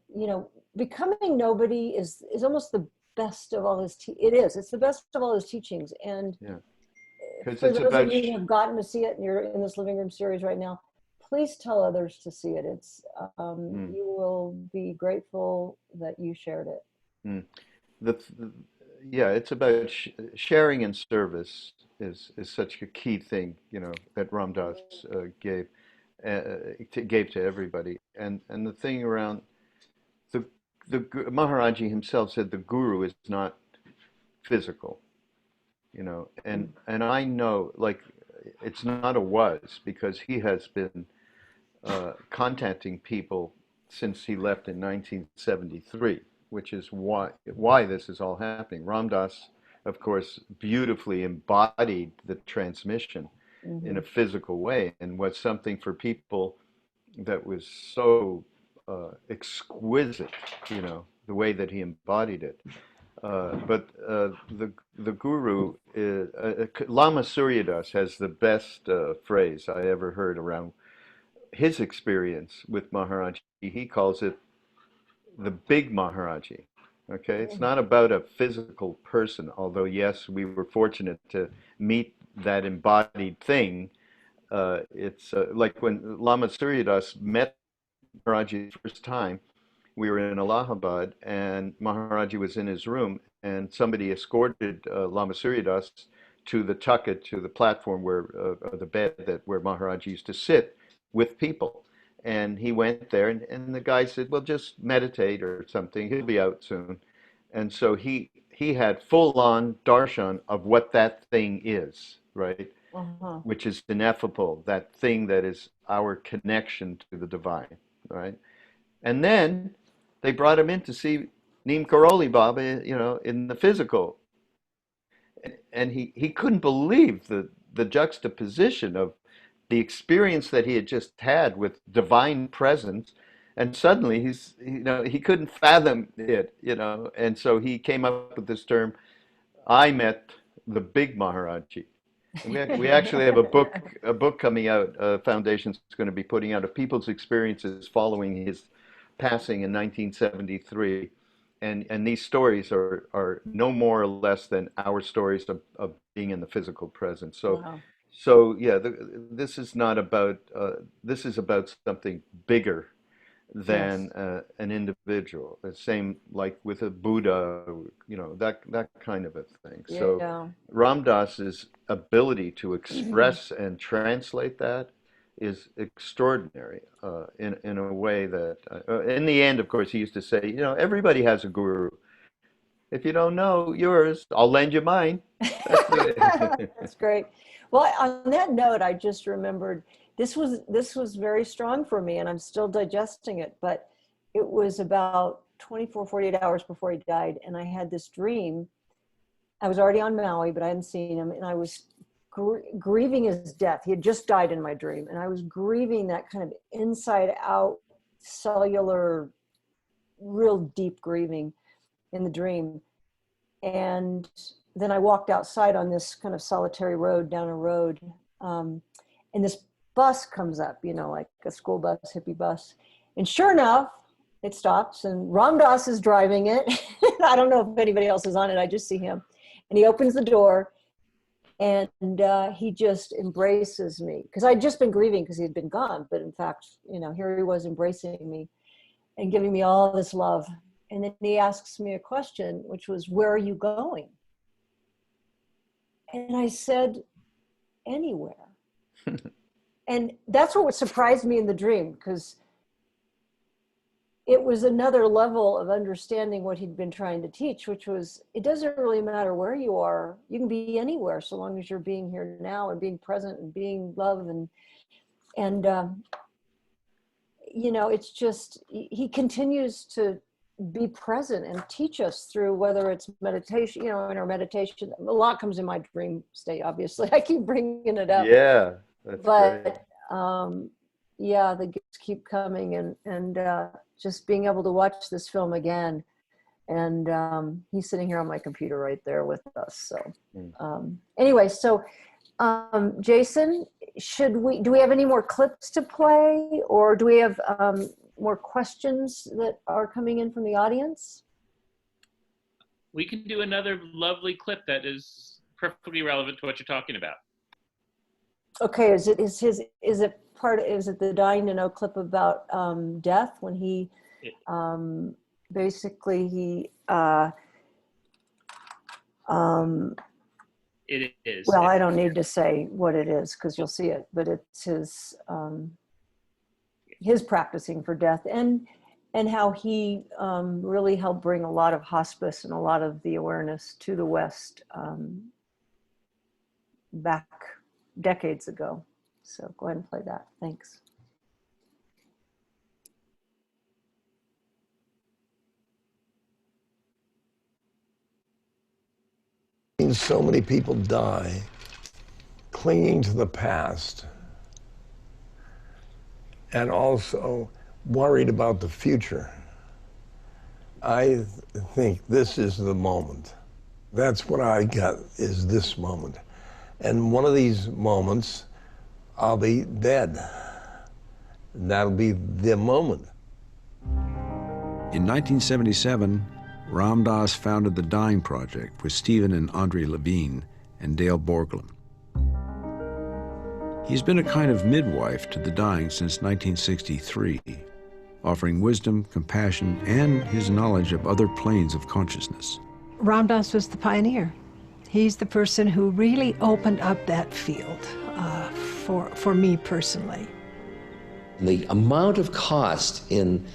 becoming nobody is almost the best of all his it's the best of all his teachings. And for those of you who have gotten to see it and you're in this living room series right now, please tell others to see it. It's you will be grateful that you shared it. It's about sharing and service is such a key thing, that Ram Dass gave to everybody. And the thing around the Maharaji himself said the guru is not physical, and I know, like, it's not a was, because he has been contacting people since he left in 1973, which is why this is all happening. Ram Dass, of course, beautifully embodied the transmission in a physical way, and was something for people that was so exquisite, the way that he embodied it. But the guru, Lama Suryadas has the best phrase I ever heard around his experience with Maharaji. He calls it the big Maharaji. Okay, it's not about a physical person, although yes, we were fortunate to meet that embodied thing. It's like when Lama Surya Das met Maharaji the first time, we were in Allahabad and Maharaji was in his room and somebody escorted Lama Surya Das to the tucket, to the platform where, the bed where Maharaji used to sit with people. And he went there and the guy said, well, just meditate or something. He'll be out soon. And so he had full on darshan of what that thing is, right? Which is ineffable, that thing that is our connection to the divine, right? And then they brought him in to see Neem Karoli Baba, in the physical. And he couldn't believe the juxtaposition of the experience that he had just had with divine presence. And suddenly he couldn't fathom it, and so he came up with this term, I met the big Maharaji. And we actually have a book coming out, Foundation's going to be putting out, of people's experiences following his passing in 1973. And these stories are no more or less than our stories of being in the physical presence. So, Wow. so yeah, this is not about, this is about something bigger than an individual. The same like with a Buddha, that kind of a thing. So Ram Dass's ability to express and translate that is extraordinary, in a way that, in the end, of course, he used to say, everybody has a guru. If you don't know yours, I'll lend you mine. That's great. Well, on that note, I just remembered this was very strong for me, and I'm still digesting it. But it was about 24, 48 hours before he died, and I had this dream. I was already on Maui, but I hadn't seen him, and I was grieving his death. He had just died in my dream, and I was grieving that kind of inside-out, cellular, real deep grieving in the dream. And then I walked outside on this kind of solitary road, down a road, and this bus comes up, like a school bus, hippie bus. And sure enough, it stops, and Ram Dass is driving it. I don't know if anybody else is on it. I just see him. And he opens the door, and he just embraces me. Because I'd just been grieving because he had been gone. But in fact, here he was embracing me and giving me all this love. And then he asks me a question, which was, where are you going? And I said, anywhere. And that's what surprised me in the dream, because it was another level of understanding what he'd been trying to teach, which was, it doesn't really matter where you are. You can be anywhere so long as you're being here now and being present and being love. And it's just, he continues to be present and teach us through, whether it's meditation, in our meditation. A lot comes in my dream state, obviously. I keep bringing it up. Yeah, that's great. The gifts keep coming, and just being able to watch this film again. And he's sitting here on my computer right there with us. So anyway, so Jason, do we have any more clips to play, or do we have more questions that are coming in from the audience? We can do another lovely clip that is perfectly relevant to what you're talking about. Okay, is it the Dying to Know clip about death, when he basically he it is. Well, I don't need to say what it is because you'll see it, but it's his practicing for death, and how he really helped bring a lot of hospice and a lot of the awareness to the West back decades ago. So go ahead and play that. Thanks. So many people die clinging to the past and also worried about the future. I think this is the moment. That's what I got, is this moment. And one of these moments, I'll be dead. And that'll be the moment. In 1977, Ram Dass founded the Dying Project with Stephen and Andre Levine and Dale Borglum. He's been a kind of midwife to the dying since 1963, offering wisdom, compassion, and his knowledge of other planes of consciousness. Ram Dass was the pioneer. He's the person who really opened up that field for me personally. The amount of cost in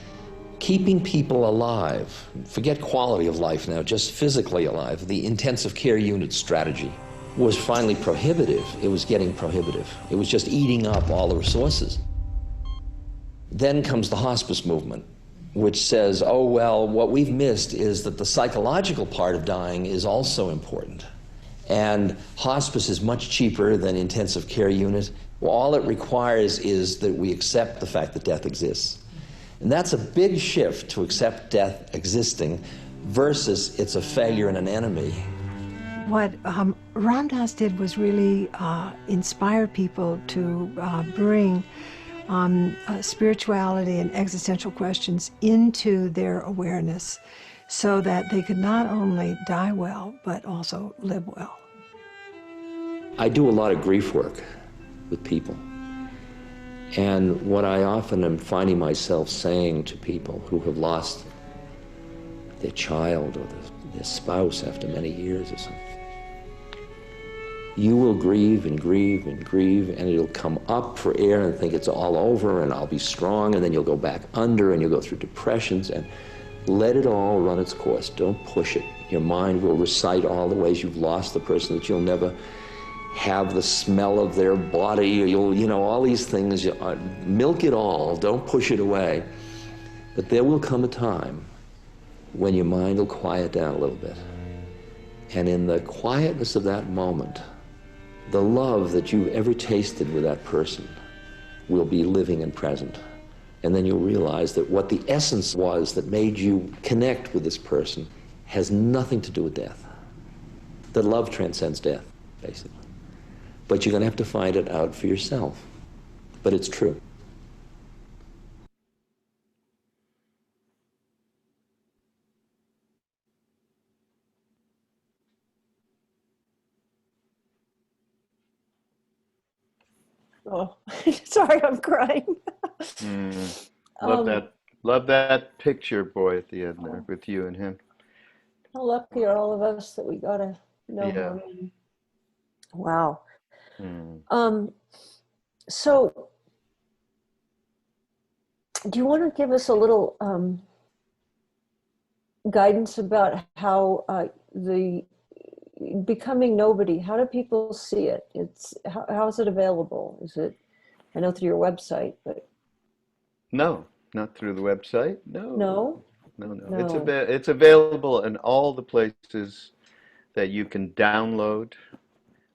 keeping people alive, forget quality of life now, just physically alive, the intensive care unit strategy was finally prohibitive. It was getting prohibitive. It was just eating up all the resources. Then comes the hospice movement, which says, oh, well, what we've missed is that the psychological part of dying is also important. And hospice is much cheaper than intensive care unit. Well, all it requires is that we accept the fact that death exists. And that's a big shift, to accept death existing versus it's a failure and an enemy. What Ram Dass did was really inspire people to bring spirituality and existential questions into their awareness so that they could not only die well, but also live well. I do a lot of grief work with people. And what I often am finding myself saying to people who have lost their child or their spouse after many years or something, you will grieve and grieve and grieve, and it'll come up for air and think it's all over and I'll be strong, and then you'll go back under and you'll go through depressions, and let it all run its course. Don't push it. Your mind will recite all the ways you've lost the person, that you'll never have the smell of their body, you'll, you know, all these things. Milk it all, don't push it away. But there will come a time when your mind will quiet down a little bit. And in the quietness of that moment, the love that you've ever tasted with that person will be living and present. And then you'll realize that what the essence was that made you connect with this person has nothing to do with death. That love transcends death, basically. But you're going to have to find it out for yourself. But it's true. Oh, sorry, I'm crying. Love that picture, boy, at the end there with you and him. How lucky are all of us that we got to know him. Wow. So do you want to give us a little guidance about how the Becoming Nobody, how do people see it? It's how is it available? Is it, I know, through your website, but No, not through the website. No. No. It's available in all the places that you can download.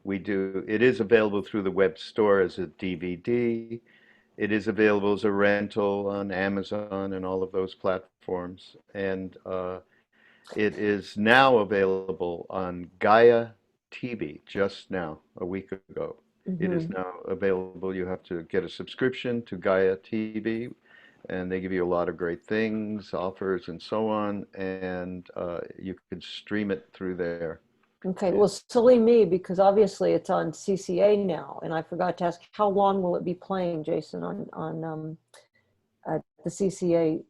It is available through the web store as a DVD. It is available as a rental on Amazon and all of those platforms. And it is now available on Gaia TV, just now, a week ago. It is now available. You have to get a subscription to Gaia TV, and they give you a lot of great things, offers, and so on, and you can stream it through there. Okay, well, silly me, because obviously it's on CCA now, and I forgot to ask, how long will it be playing, Jason, on the CCA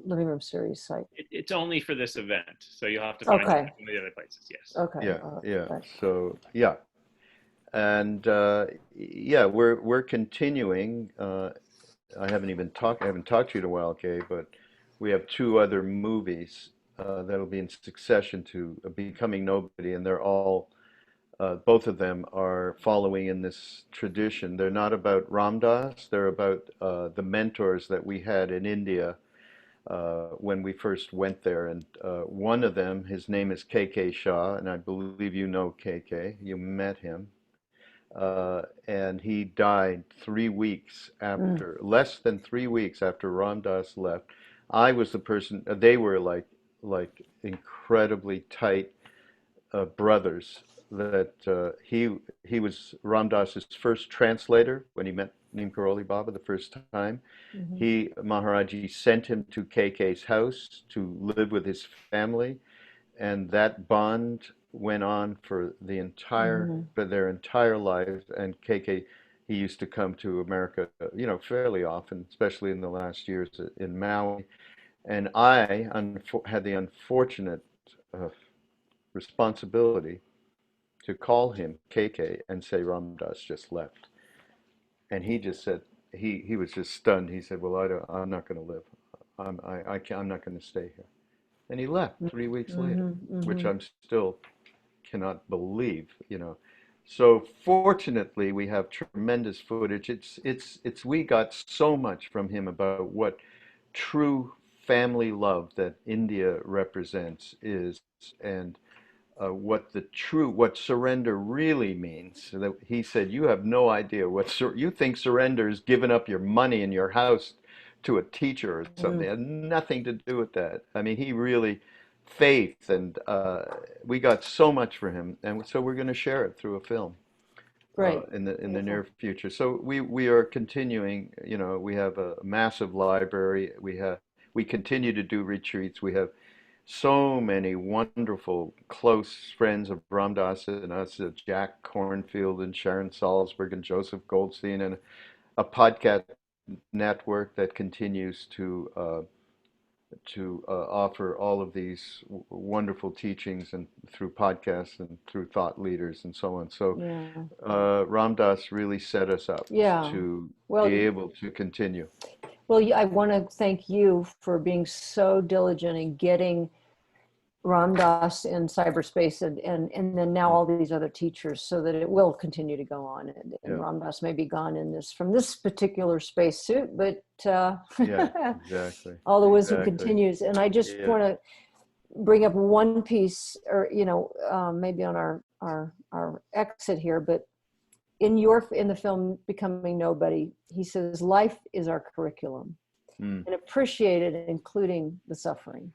Living Room Series site? It's only for this event, so you'll have to find it in the other places. Yes. Okay. So yeah, and we're continuing. I haven't talked to you in a while, Kay, but we have 2 other movies that'll be in succession to Becoming Nobody, and they're all, both of them are following in this tradition. They're not about Ram Dass, they're about the mentors that we had in India when we first went there. And one of them, his name is KK Shah, and I believe you know KK, you met him. And he died 3 weeks after, less than 3 weeks after Ram Dass left. I was the person, they were like incredibly tight brothers. That he was Ram Dass's first translator when he met Neem Karoli Baba the first time. Maharaji sent him to KK's house to live with his family. and that bond went on for their entire lives. And KK, he used to come to America, fairly often, especially in the last years in Maui. And I had the unfortunate responsibility to call him, KK, and say Ram Dass just left. And he just said, he was just stunned. He said, well, I'm not going to live. I'm not going to stay here. And he left 3 weeks later, which I'm still cannot believe, So fortunately, we have tremendous footage. We got so much from him about what true family love that India represents is, and what surrender really means. So that he said, you have no idea you think surrender is giving up your money and your house to a teacher or something. It had nothing to do with that. I mean, he really faith, and we got so much for him, and so we're going to share it through a film. Great. In the near future. So we are continuing. We have a massive library. We continue to do retreats. We have so many wonderful close friends of Ram Dass and us, Jack Cornfield and Sharon Salzberg and Joseph Goldstein, and a podcast network that continues to offer all of these wonderful teachings, and through podcasts and through thought leaders and so on. So Ram Dass really set us up to be able to continue. Well, I want to thank you for being so diligent in getting Ram Dass in cyberspace, and then now all these other teachers, so that it will continue to go on. And Ram Dass may be gone from this particular spacesuit, but exactly. all the wisdom continues. And I just want to bring up one piece, or maybe on our exit here, but in the film Becoming Nobody, he says life is our curriculum, and appreciate it, including the suffering.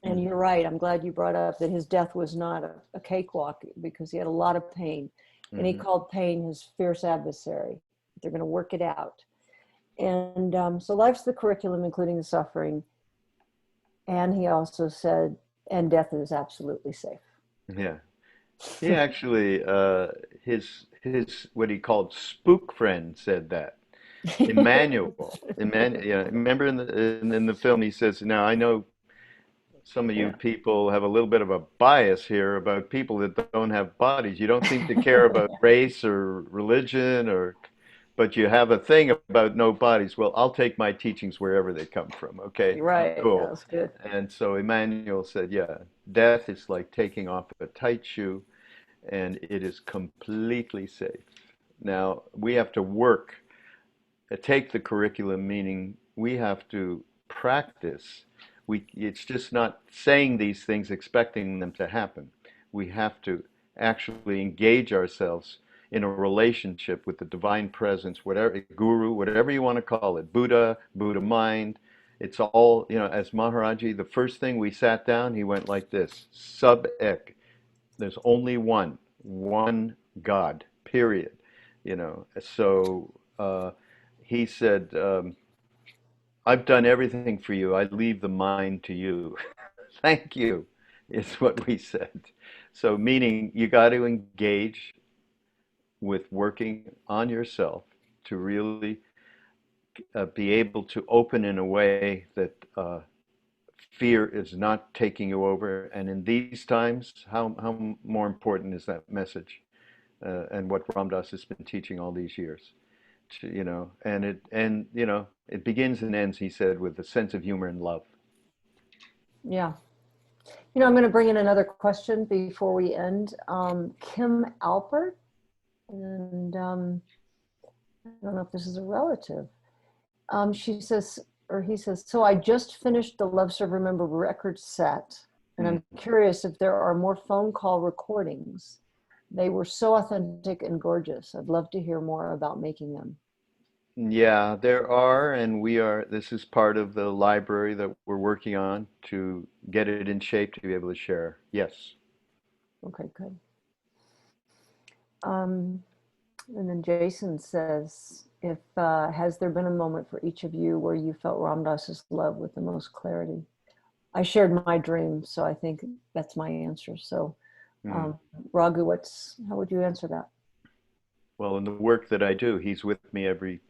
And you're right. I'm glad you brought up that his death was not a cakewalk, because he had a lot of pain, and he called pain his fierce adversary. They're going to work it out. And so life's the curriculum, including the suffering. And he also said, and death is absolutely safe. Yeah. He actually, his what he called spook friend said that. Emmanuel. Remember in the film he says, now I know some of you people have a little bit of a bias here about people that don't have bodies. You don't seem to care about race or religion, but you have a thing about no bodies. Well, I'll take my teachings wherever they come from. Okay, right. Cool. That's good. And so Emmanuel said, death is like taking off a tight shoe, and it is completely safe. Now we have to work, take the curriculum, meaning we have to practice. It's just not saying these things expecting them to happen. We have to actually engage ourselves in a relationship with the divine presence, whatever, guru, whatever you want to call it, Buddha mind. It's all, as Maharaji, the first thing we sat down, he went like this, sub ek. There's only one God, period. So he said, I've done everything for you. I leave the mind to you. Thank you, is what we said. So meaning you got to engage with working on yourself to really be able to open in a way that fear is not taking you over. And in these times, how more important is that message? And what Ram Dass has been teaching all these years. It begins and ends, he said, with a sense of humor and love. Yeah. I'm going to bring in another question before we end. Kim Alpert, and I don't know if this is a relative. She says, or he says, so I just finished the Love Serve Remember record set, and I'm curious if there are more phone call recordings. They were so authentic and gorgeous. I'd love to hear more about making them. Yeah, there are, and this is part of the library that we're working on to get it in shape to be able to share. Yes. Okay, good. And then Jason says, has there been a moment for each of you where you felt Ram Dass's love with the most clarity? I shared my dream, so I think that's my answer. So, Raghu, how would you answer that? Well, in the work that I do, he's with me every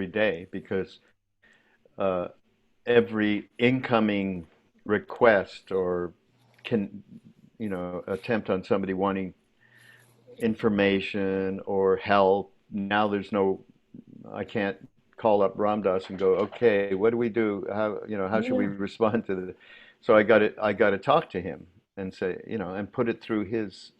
day, because every incoming request or attempt on somebody wanting information or help, now I can't call up Ram Dass and go, okay, what do we do? How should we respond to this? So I got to talk to him and say, and put it through his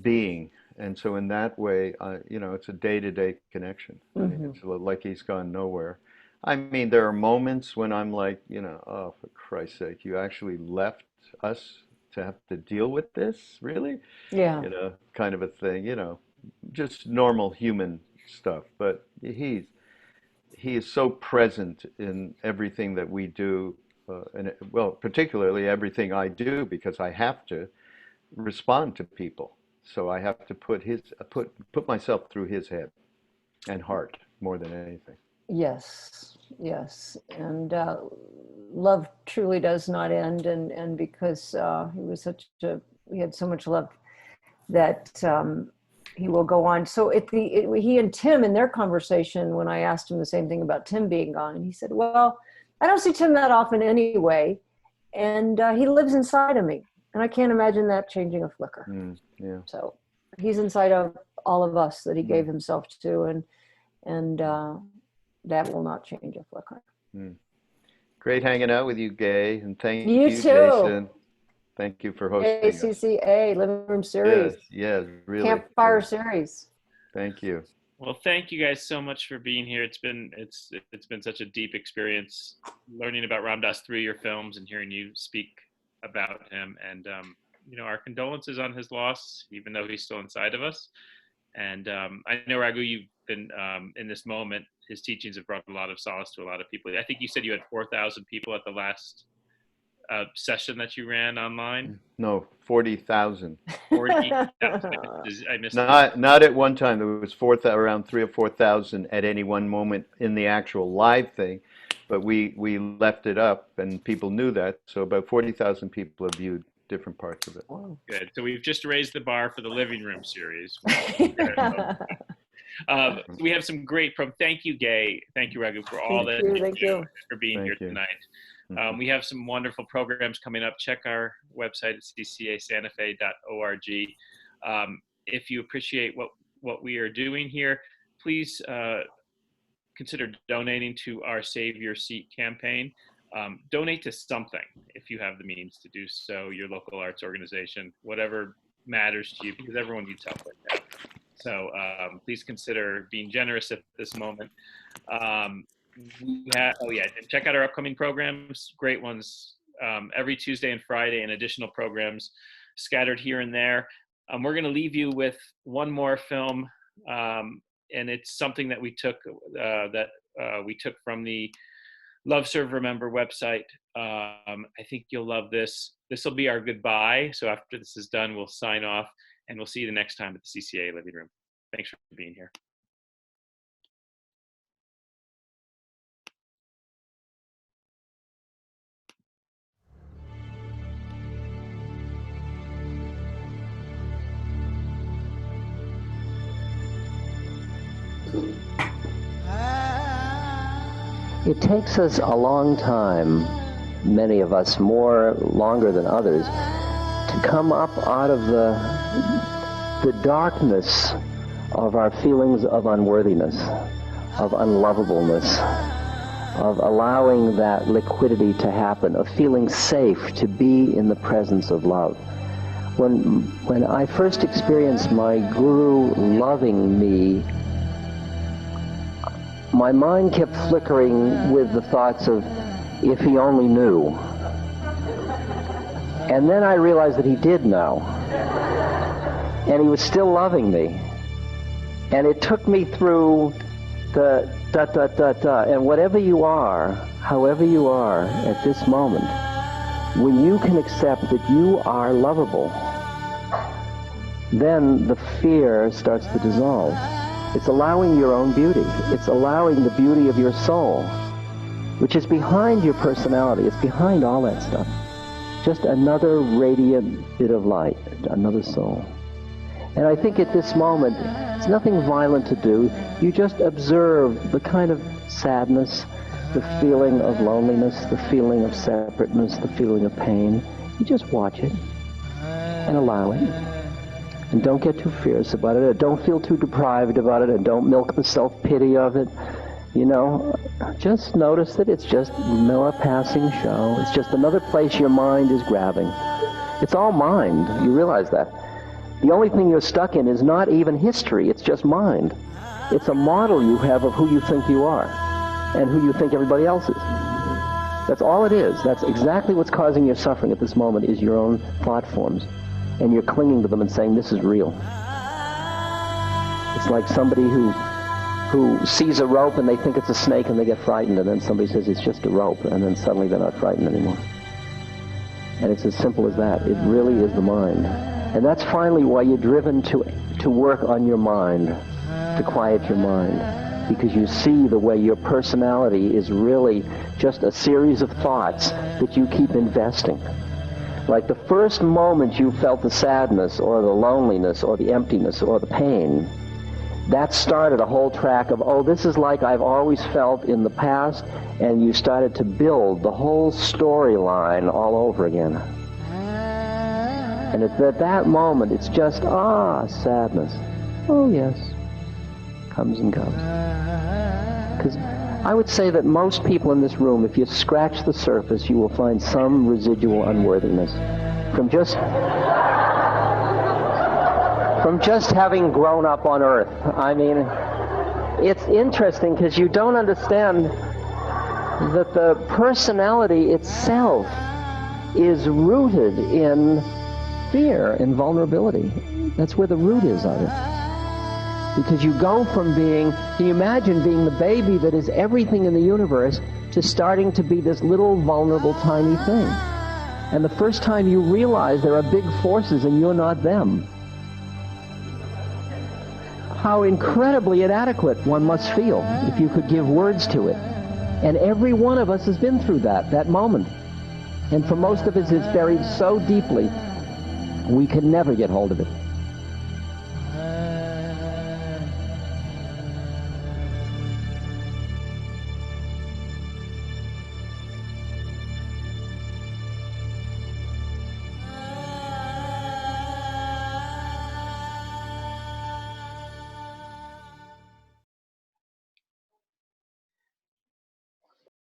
being. And so in that way, it's a day-to-day connection. It's like he's gone nowhere. I mean, there are moments when I'm like, oh, for Christ's sake, you actually left us to have to deal with this, really? Yeah. Kind of a thing, just normal human stuff. But he is so present in everything that we do, and particularly everything I do, because I have to respond to people. So I have to put myself through his head and heart more than anything. Yes, and love truly does not end, and because he had so much love that he will go on. So he and Tim, in their conversation, when I asked him the same thing about Tim being gone, and he said, well, I don't see Tim that often anyway, and he lives inside of me, and I can't imagine that changing a flicker. Yeah. So he's inside of all of us that he gave himself to, and that will not change a flicker. Great hanging out with you, Gay, and thank you you, too. Jason. Thank you for hosting us. ACCA Living Room Series. Yes, really. Campfire Series. Thank you. Well, thank you guys so much for being here. It's been such a deep experience learning about Ram Dass through your films and hearing you speak about him. And our condolences on his loss, even though he's still inside of us. And I know, Raghu, you've been in this moment. His teachings have brought a lot of solace to a lot of people. I think you said you had 4,000 people at the last session that you ran online. No, 40,000. 40,000. I missed. Not at one time. There was around 3,000 or 4,000 at any one moment in the actual live thing, but we left it up, and people knew that. So about 40,000 people have viewed different parts of it. Wow. Good. So we've just raised the bar for the Living Room series. We have some great Thank you, Gay. Thank you, Raghu, for all that you do, for being here tonight. We have some wonderful programs coming up. Check our website at ccasantafe.org. If you appreciate what we are doing here, please consider donating to our Save Your Seat campaign. Donate to something if you have the means to do so, your local arts organization, whatever matters to you, because everyone needs help like that. So please consider being generous at this moment. And check out our upcoming programs, great ones, every Tuesday and Friday, and additional programs scattered here and there. We're going to leave you with one more film, and it's something that we took from the Love, Serve, Remember website. I think you'll love this. This will be our goodbye. So after this is done, we'll sign off, and we'll see you the next time at the CCA Living Room. Thanks for being here. It takes us a long time, many of us longer than others, to come up out of the darkness of our feelings of unworthiness, of unlovableness, of allowing that liquidity to happen, of feeling safe to be in the presence of love. When I first experienced my guru loving me, my mind kept flickering with the thoughts of, if he only knew. And then I realized that he did know. And he was still loving me. And it took me through the and whatever you are, however you are at this moment, when you can accept that you are lovable, then the fear starts to dissolve. It's allowing your own beauty. It's allowing the beauty of your soul, which is behind your personality. It's behind all that stuff. just another radiant bit of light, another soul. And I think at this moment, it's nothing violent to do. You just observe the kind of sadness, the feeling of loneliness, the feeling of separateness, the feeling of pain. You just watch it and allow it. And don't get too fierce about it, or don't feel too deprived about it, and don't milk the self-pity of it. You know, just notice that it's just a passing show. It's just another place your mind is grabbing. It's all mind. You realize that. The only thing you're stuck in is not even history. It's just mind. It's a model you have of who you think you are and who you think everybody else is. That's all it is. That's exactly what's causing your suffering at this moment, is your own thought forms. And you're clinging to them and saying, this is real. It's like somebody who sees a rope and they think it's a snake and they get frightened, and then somebody says it's just a rope, and then suddenly they're not frightened anymore. And it's as simple as that. It really is the mind. And that's finally why you're driven to work on your mind, to quiet your mind, because you see the way your personality is really just a series of thoughts that you keep investing. Like the first moment you felt the sadness or the loneliness or the emptiness or the pain, that started a whole track of, oh, this is like I've always felt in the past, and you started to build the whole storyline all over again. And at that moment, it's just, sadness. Oh, yes. Comes and goes. Because I would say that most people in this room, if you scratch the surface, you will find some residual unworthiness from just having grown up on Earth. I mean, it's interesting because you don't understand that the personality itself is rooted in fear and vulnerability. That's where the root is of it. Because you go from being, can you imagine being the baby that is everything in the universe to starting to be this little vulnerable tiny thing. And the first time you realize there are big forces and you're not them, how incredibly inadequate one must feel if you could give words to it. And every one of us has been through that moment. And for most of us, it's buried so deeply, we can never get hold of it.